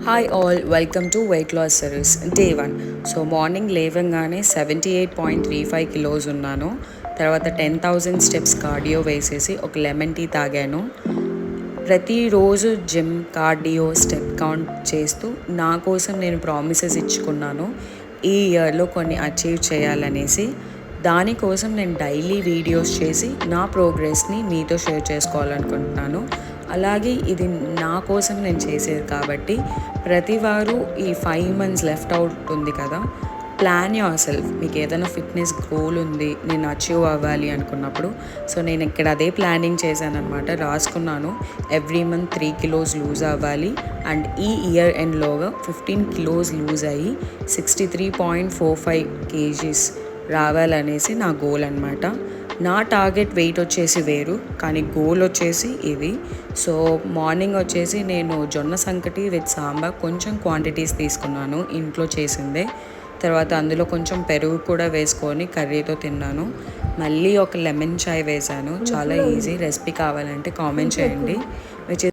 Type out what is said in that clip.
Hi all, welcome to weight loss series day 1. So morning లేవగానే 78.35 kilos ఉన్నాను. తర్వాత 10,000 steps cardio వేసేసి ఒక లెమన్ టీ తాగాను. ప్రతిరోజు జిమ్, కార్డియో, స్టెప్ కౌంట్ చేస్తూ నా కోసం నేను ప్రామిసెస్ ఇచ్చుకున్నాను ఈ ఇయర్లో కొన్ని అచీవ్ చేయాలనేసి. దానికోసం నేను డైలీ వీడియోస్ చేసి నా ప్రోగ్రెస్ని మీతో షేర్ చేసుకోవాలనుకుంటున్నాను. అలాగే ఇది నా కోసం నేను చేసేది కాబట్టి ప్రతివారు ఈ 5 months లెఫ్ట్ అవుట్ ఉంది కదా, ప్లాన్ యువర్ సెల్ఫ్. మీకు ఏదైనా ఫిట్నెస్ గోల్ ఉంది, నేను అచీవ్ అవ్వాలి అనుకున్నప్పుడు. సో నేను ఇక్కడ అదే ప్లానింగ్ చేశాను అనమాట, రాసుకున్నాను. ఎవ్రీ మంత్ 3 kilos లూజ్ అవ్వాలి అండ్ ఈ ఇయర్ ఎండ్లోగా 15 kilos లూజ్ అయ్యి 63.45 kgs రావాలనేసి నా గోల్ అనమాట. నా టార్గెట్ వెయిట్ వచ్చేసి వేరు, కానీ గోల్ వచ్చేసి ఇది. సో మార్నింగ్ వచ్చేసి నేను జొన్న సంకటి విత్ సాంబార్ కొంచెం క్వాంటిటీస్ తీసుకున్నాను, ఇంట్లో చేసిందే. తర్వాత అందులో కొంచెం పెరుగు కూడా వేసుకొని కర్రీతో తిన్నాను. మళ్ళీ ఒక లెమన్ చాయ్ వేసాను. చాలా ఈజీ. రెసిపీ కావాలంటే కామెంట్ చేయండి. విచ్